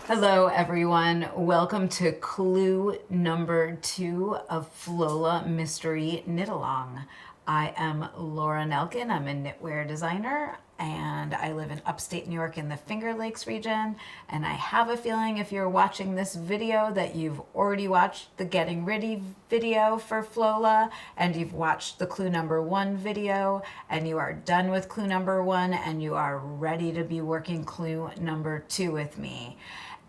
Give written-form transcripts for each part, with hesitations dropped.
Hello everyone, welcome to clue number 2 of Flola Mystery Knit Along. I am Laura Nelkin, I'm a knitwear designer and I live in upstate New York in the Finger Lakes region, and I have a feeling if you're watching this video that you've already watched the getting ready video for Flola and you've watched the clue number 1 video and you are done with clue number 1 and you are ready to be working clue number 2 with me.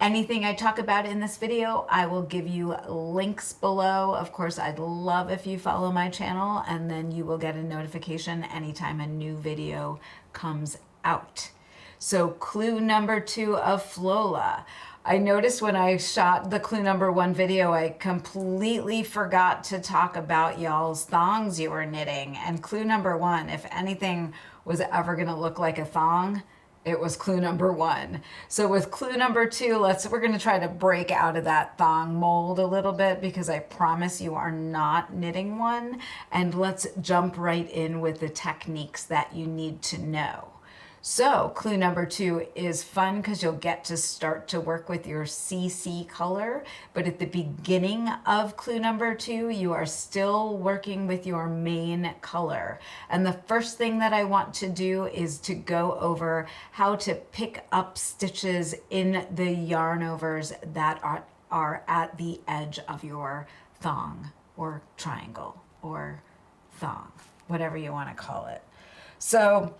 Anything I talk about in this video, I will give you links below. Of course, I'd love if you follow my channel and then you will get a notification anytime a new video comes out. So clue number 2 of Flola. I noticed when I shot the clue number 1 video, I completely forgot to talk about y'all's thongs you were knitting. And clue number 1, if anything was ever gonna look like a thong, it was clue number 1. So with clue number 2, we're going to try to break out of that thong mold a little bit because I promise you are not knitting one. And let's jump right in with the techniques that you need to know. So clue number 2 is fun because you'll get to start to work with your CC color, but at the beginning of clue number 2, you are still working with your main color. And the first thing that I want to do is to go over how to pick up stitches in the yarn overs that are at the edge of your thong or triangle or thong, whatever you want to call it. So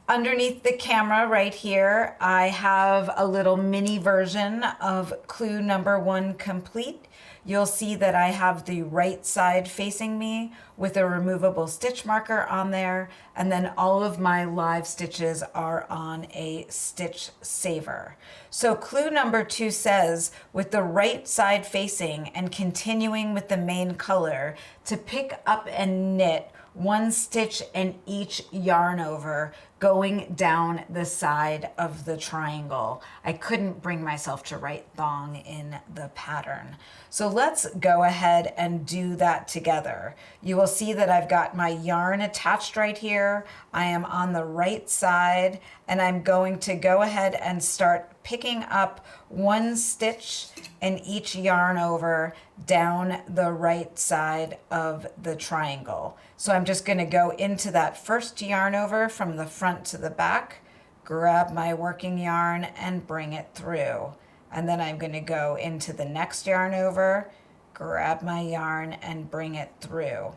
underneath the camera right here, I have a little mini version of clue number 1 complete. You'll see that I have the right side facing me with a removable stitch marker on there, and then all of my live stitches are on a stitch saver. So clue number 2 says, with the right side facing and continuing with the main color, to pick up and knit 1 stitch in each yarn over going down the side of the triangle. I couldn't bring myself to write thong in the pattern. So let's go ahead and do that together. You will see that I've got my yarn attached right here. I am on the right side and I'm going to go ahead and start picking up 1 stitch in each yarn over down the right side of the triangle. So I'm just going to go into that first yarn over from the front to the back, grab my working yarn and bring it through. And then I'm going to go into the next yarn over, grab my yarn and bring it through.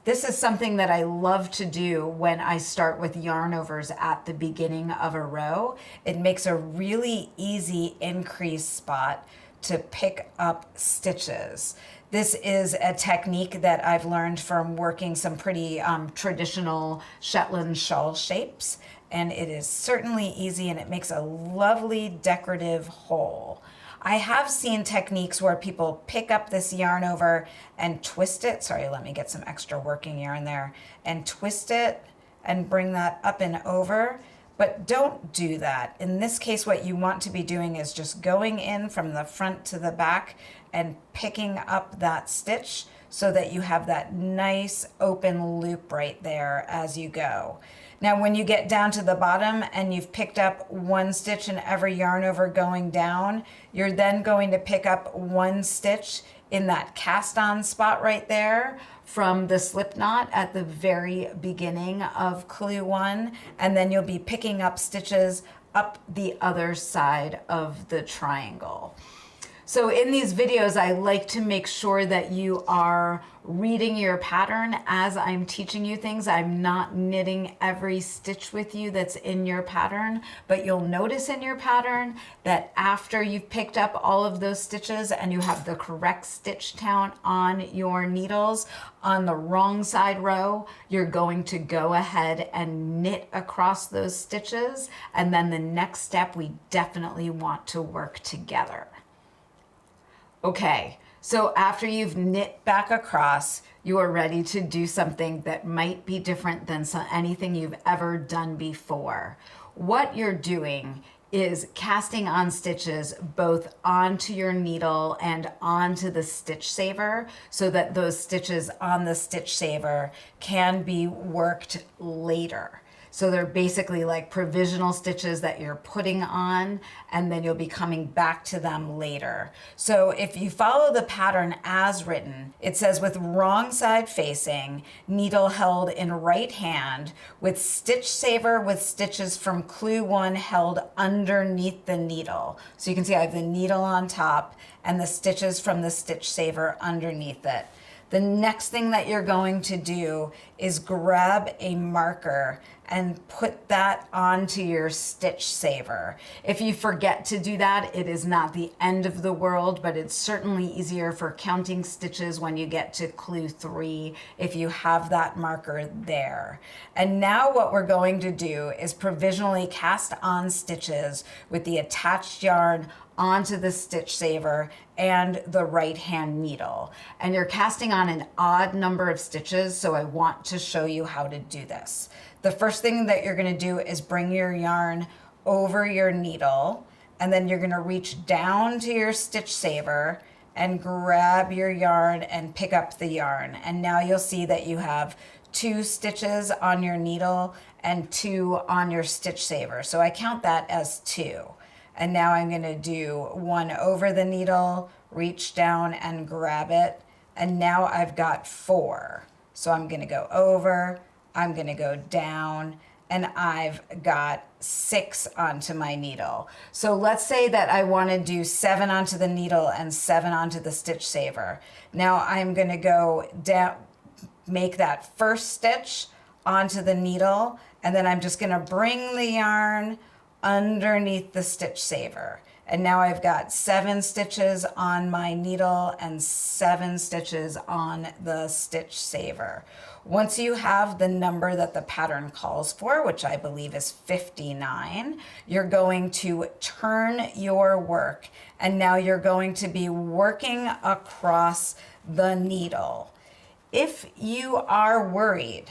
This is something that I love to do when I start with yarn overs at the beginning of a row. It makes a really easy increase spot to pick up stitches. This is a technique that I've learned from working some pretty traditional Shetland shawl shapes, and it is certainly easy and it makes a lovely decorative hole. I have seen techniques where people pick up this yarn over and twist it. Sorry, let me get some extra working yarn there and twist it and bring that up and over. But don't do that. In this case, what you want to be doing is just going in from the front to the back and picking up that stitch so that you have that nice open loop right there as you go. Now, when you get down to the bottom and you've picked up 1 stitch in every yarn over going down, you're then going to pick up 1 stitch in that cast on spot right there from the slip knot at the very beginning of clue 1, and then you'll be picking up stitches up the other side of the triangle. So in these videos, I like to make sure that you are reading your pattern as I'm teaching you things. I'm not knitting every stitch with you that's in your pattern, but you'll notice in your pattern that after you've picked up all of those stitches and you have the correct stitch count on your needles, on the wrong side row, you're going to go ahead and knit across those stitches. And then the next step, we definitely want to work together. Okay, so after you've knit back across, you are ready to do something that might be different than anything you've ever done before. What you're doing is casting on stitches both onto your needle and onto the stitch saver so that those stitches on the stitch saver can be worked later. So they're basically like provisional stitches that you're putting on, and then you'll be coming back to them later. So if you follow the pattern as written, it says with wrong side facing, needle held in right hand, with stitch saver with stitches from clue 1 held underneath the needle. So you can see I have the needle on top and the stitches from the stitch saver underneath it. The next thing that you're going to do is grab a marker and put that onto your stitch saver. If you forget to do that, it is not the end of the world, but it's certainly easier for counting stitches when you get to clue 3 if you have that marker there. And now what we're going to do is provisionally cast on stitches with the attached yarn onto the stitch saver and the right hand needle. And you're casting on an odd number of stitches, so I want to show you how to do this. The first thing that you're going to do is bring your yarn over your needle, and then you're going to reach down to your stitch saver and grab your yarn and pick up the yarn. And now you'll see that you have 2 stitches on your needle and 2 on your stitch saver. So I count that as 2. And now I'm going to do 1 over the needle, reach down and grab it. And now I've got 4. So I'm going to go over, I'm going to go down, and I've got 6 onto my needle. So let's say that I want to do 7 onto the needle and 7 onto the stitch saver. Now I'm going to go down, make that first stitch onto the needle, and then I'm just going to bring the yarn underneath the stitch saver. And now I've got 7 stitches on my needle and 7 stitches on the stitch saver. Once you have the number that the pattern calls for, which I believe is 59, you're going to turn your work, and now you're going to be working across the needle. If you are worried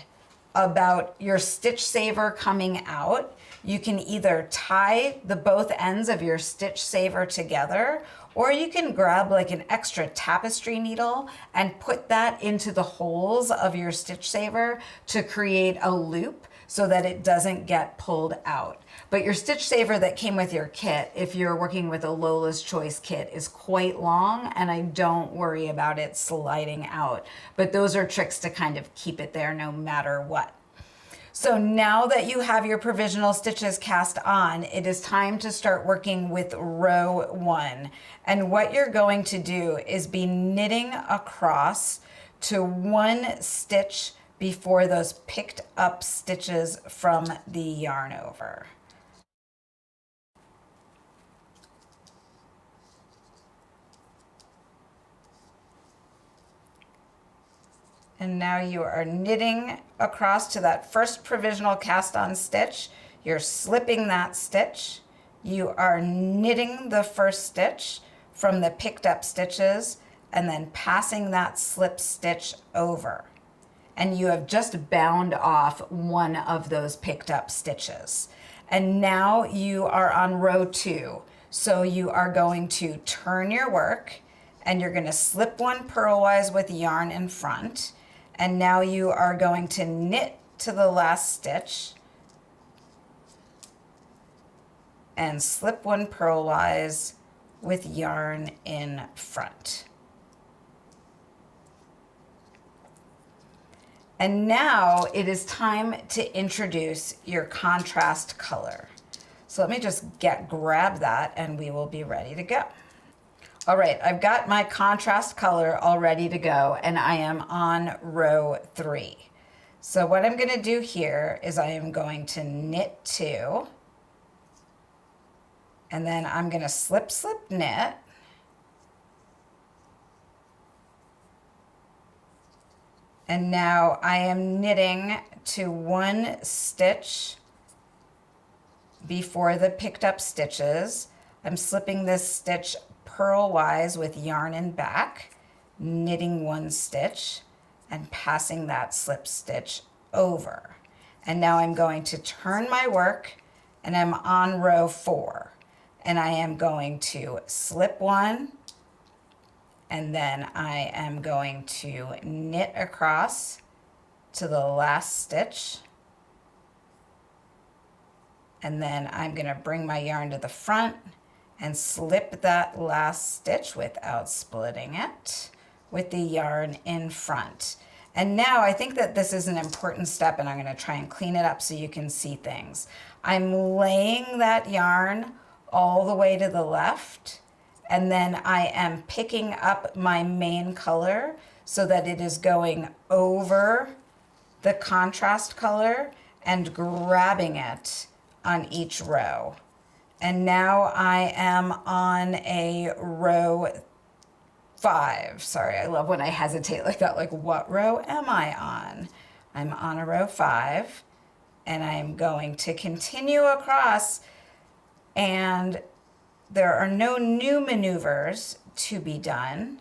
about your stitch saver coming out, you can either tie the both ends of your stitch saver together, or you can grab like an extra tapestry needle and put that into the holes of your stitch saver to create a loop so that it doesn't get pulled out. But your stitch saver that came with your kit, if you're working with a Lola's Choice kit, is quite long, and I don't worry about it sliding out. But those are tricks to kind of keep it there no matter what. So now that you have your provisional stitches cast on, it is time to start working with row 1. And what you're going to do is be knitting across to 1 stitch before those picked up stitches from the yarn over. And now you are knitting across to that first provisional cast on stitch. You're slipping that stitch. You are knitting the first stitch from the picked up stitches and then passing that slip stitch over. And you have just bound off one of those picked up stitches. And now you are on row 2. So you are going to turn your work, and you're going to slip 1 purlwise with yarn in front. And now you are going to knit to the last stitch and slip 1 purlwise with yarn in front. And now it is time to introduce your contrast color. So let me just grab that and we will be ready to go. All right, I've got my contrast color all ready to go, and I am on row 3. So what I'm going to do here is I am going to knit 2, and then I'm going to slip, slip, knit, and now I am knitting to 1 stitch before the picked up stitches. I'm slipping this stitch purlwise with yarn in back, knitting 1 stitch and passing that slip stitch over. And now I'm going to turn my work, and I'm on row 4, and I am going to slip 1, and then I am going to knit across to the last stitch And then I'm gonna bring my yarn to the front and slip that last stitch without splitting it with the yarn in front. And now I think that this is an important step, and I'm gonna try and clean it up so you can see things. I'm laying that yarn all the way to the left, and then I am picking up my main color so that it is going over the contrast color and grabbing it on each row. And now I am on a row 5. Sorry, I love when I hesitate like that, like what row am I on? I'm on a row 5, and I'm going to continue across, and there are no new maneuvers to be done.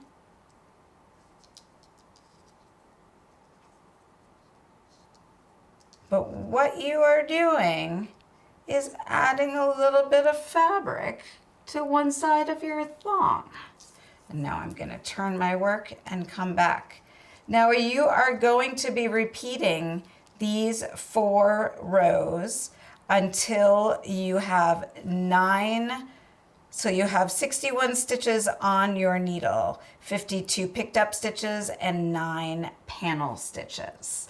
But what you are doing is adding a little bit of fabric to one side of your thong. And now I'm going to turn my work and come back. Now you are going to be repeating these 4 rows until you have 9. So you have 61 stitches on your needle, 52 picked up stitches, and 9 panel stitches.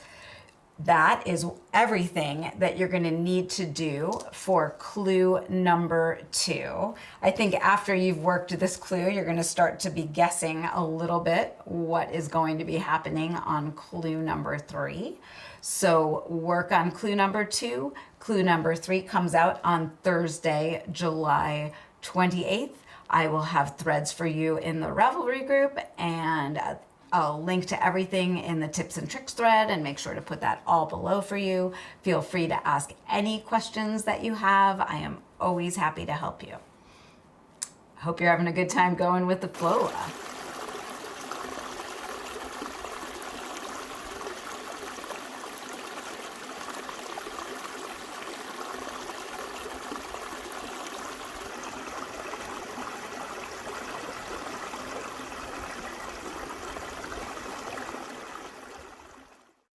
That is everything that you're going to need to do for clue number 2. I think after you've worked this clue, you're going to start to be guessing a little bit what is going to be happening on clue number 3. So work on clue number 2. Clue number 3 comes out on Thursday, July 28th. I will have threads for you in the Ravelry group, and I'll link to everything in the tips and tricks thread, and make sure to put that all below for you. Feel free to ask any questions that you have. I am always happy to help you. Hope you're having a good time going with the Flola.